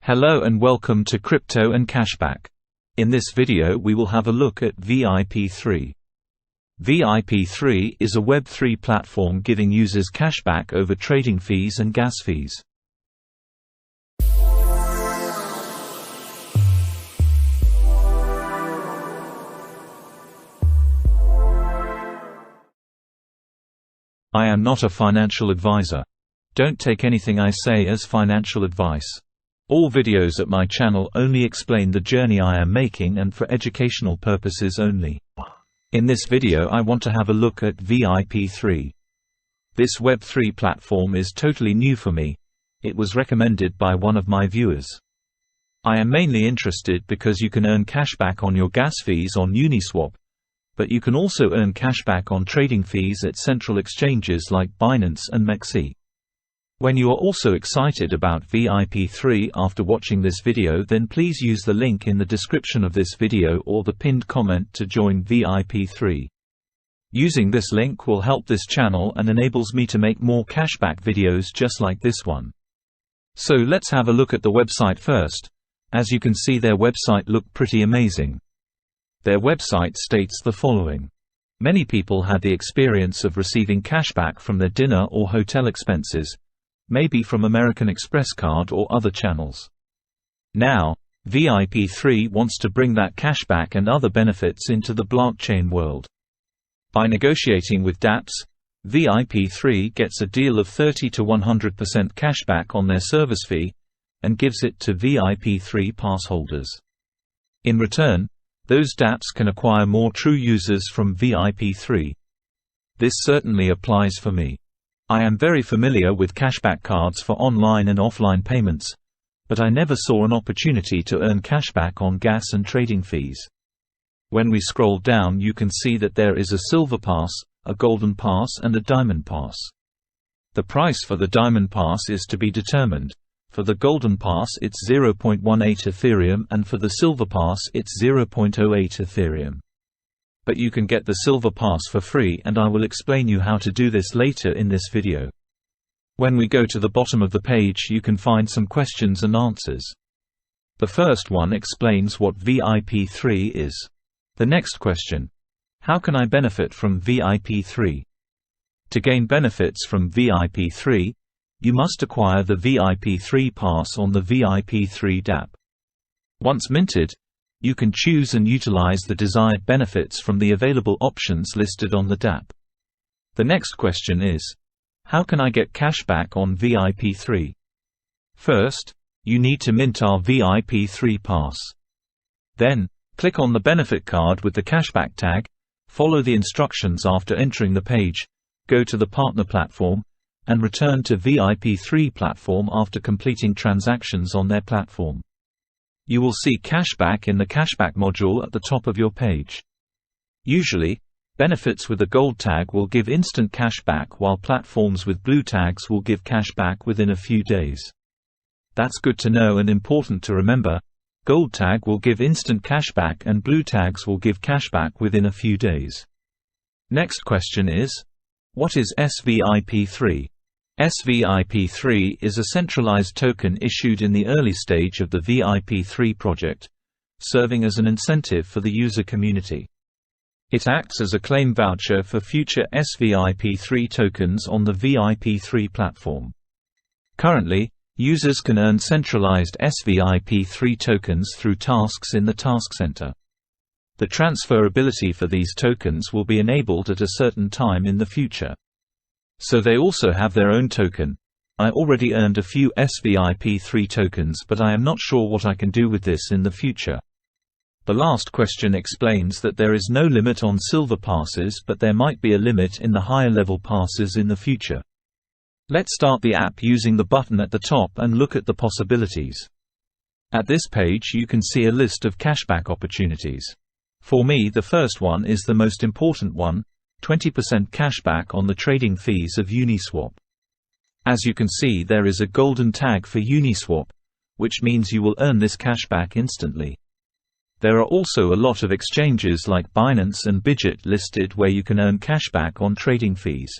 Hello and welcome to Crypto and Cashback. In this video we will have a look at VIP3. VIP3 is a Web3 platform giving users cashback over trading fees and gas fees. I am not a financial advisor. Don't take anything I say as financial advice. All videos at my channel only explain the journey I am making and for educational purposes only. In this video I want to have a look at VIP3. This Web3 platform is totally new for me. It was recommended by one of my viewers. I am mainly interested because you can earn cashback on your gas fees on Uniswap, but you can also earn cashback on trading fees at central exchanges like Binance and Mexc. When you are also excited about VIP3 after watching this video, then please use the link in the description of this video or the pinned comment to join VIP3. Using this link will help this channel and enables me to make more cashback videos just like this one. So let's have a look at the website first. As you can see, their website look pretty amazing. Their website states the following. Many people had the experience of receiving cashback from their dinner or hotel expenses, maybe from American Express card or other channels. Now, VIP3 wants to bring that cashback and other benefits into the blockchain world. By negotiating with dapps, VIP3 gets a deal of 30 to 100% cashback on their service fee, and gives it to VIP3 pass holders. In return, those dapps can acquire more true users from VIP3. This certainly applies for me. I am very familiar with cashback cards for online and offline payments, but I never saw an opportunity to earn cashback on gas and trading fees. When we scroll down, you can see that there is a silver pass, a golden pass and a diamond pass. The price for the diamond pass is to be determined. For the golden pass it's 0.18 Ethereum and for the silver pass it's 0.08 Ethereum. But you can get the silver pass for free, and I will explain you how to do this later in this video. When we go to the bottom of the page, you can find some questions and answers. The first one explains what VIP3 is. The next question: how can I benefit from VIP3? To gain benefits from VIP3, you must acquire the VIP3 pass on the VIP3 dApp. Once minted, you can choose and utilize the desired benefits from the available options listed on the dApp. The next question is, how can I get cashback on VIP3? First, you need to mint our VIP3 pass. Then, click on the benefit card with the cashback tag, follow the instructions after entering the page, go to the partner platform, and return to VIP3 platform after completing transactions on their platform. You will see cashback in the cashback module at the top of your page. Usually, benefits with a gold tag will give instant cashback, while platforms with blue tags will give cashback within a few days. That's good to know and important to remember. Gold tag will give instant cashback and blue tags will give cashback within a few days. Next question is, what is SVIP3? SVIP3 is a centralized token issued in the early stage of the VIP3 project, serving as an incentive for the user community. It acts as a claim voucher for future SVIP3 tokens on the VIP3 platform. Currently, users can earn centralized SVIP3 tokens through tasks in the task center. The transferability for these tokens will be enabled at a certain time in the future. So they also have their own token. I already earned a few SVIP3 tokens, but I am not sure what I can do with this in the future. The last question explains that there is no limit on silver passes, but there might be a limit in the higher level passes in the future. Let's start the app using the button at the top and look at the possibilities. At this page you can see a list of cashback opportunities. For me, the first one is the most important one, 20% cashback on the trading fees of Uniswap. As you can see, there is a golden tag for Uniswap, which means you will earn this cashback instantly. There are also a lot of exchanges like Binance and Bidget listed where you can earn cashback on trading fees.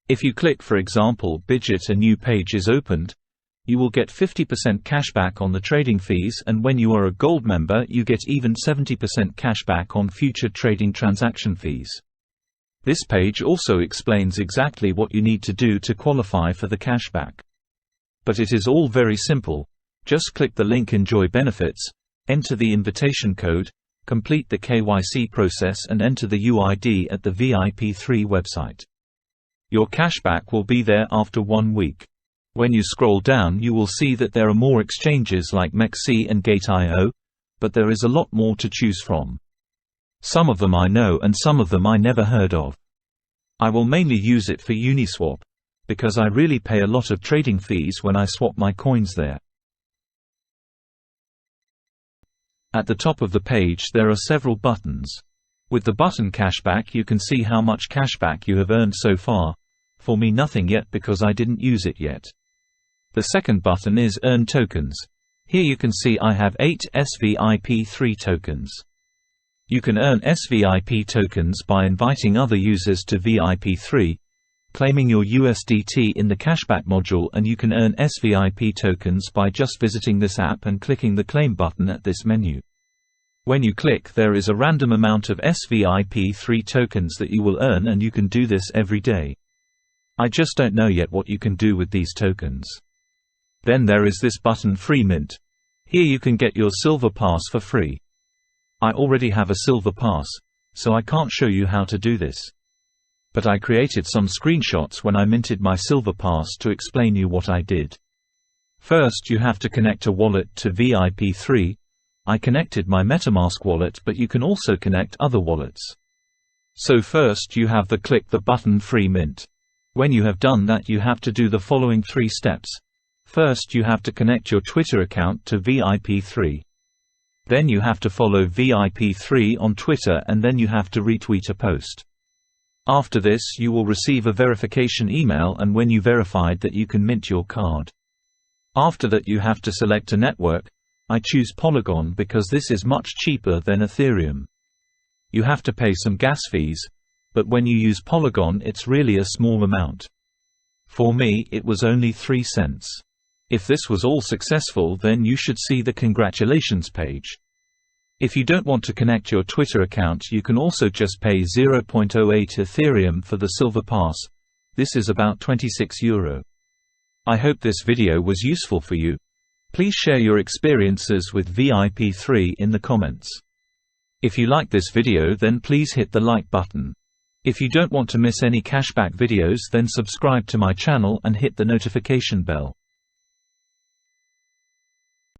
If you click, for example, Bidget, a new page is opened. You will get 50% cashback on the trading fees, and when you are a Gold member you get even 70% cashback on future trading transaction fees. This page also explains exactly what you need to do to qualify for the cashback. But it is all very simple. Just click the link Enjoy Benefits, enter the invitation code, complete the KYC process and enter the UID at the VIP3 website. Your cashback will be there after 1 week. When you scroll down you will see that there are more exchanges like Mexc and Gate.io, but there is a lot more to choose from. Some of them I know and some of them I never heard of. I will mainly use it for Uniswap, because I really pay a lot of trading fees when I swap my coins there. At the top of the page there are several buttons. With the button Cashback you can see how much cashback you have earned so far. For me nothing yet because I didn't use it yet. The second button is Earn Tokens. Here you can see I have 8 VIP3 tokens. You can earn VIP tokens by inviting other users to VIP3, claiming your USDT in the cashback module, and you can earn VIP tokens by just visiting this app and clicking the claim button at this menu. When you click, there is a random amount of VIP3 tokens that you will earn, and you can do this every day. I just don't know yet what you can do with these tokens. Then there is this button Free Mint. Here you can get your Silver Pass for free. I already have a Silver Pass, so I can't show you how to do this. But I created some screenshots when I minted my Silver Pass to explain you what I did. First you have to connect a wallet to VIP3. I connected my MetaMask wallet, but you can also connect other wallets. So first you have to click the button Free Mint. When you have done that you have to do the following 3 steps. First you have to connect your Twitter account to VIP3. Then you have to follow VIP3 on Twitter, and then you have to retweet a post. After this you will receive a verification email, and when you verified that you can mint your card. After that you have to select a network. I choose Polygon because this is much cheaper than Ethereum. You have to pay some gas fees, but when you use Polygon it's really a small amount. For me it was only 3 cents. If this was all successful then you should see the congratulations page. If you don't want to connect your Twitter account you can also just pay 0.08 Ethereum for the Silver Pass. This is about €26. I hope this video was useful for you. Please share your experiences with VIP3 in the comments. If you like this video then please hit the like button. If you don't want to miss any cashback videos then subscribe to my channel and hit the notification bell.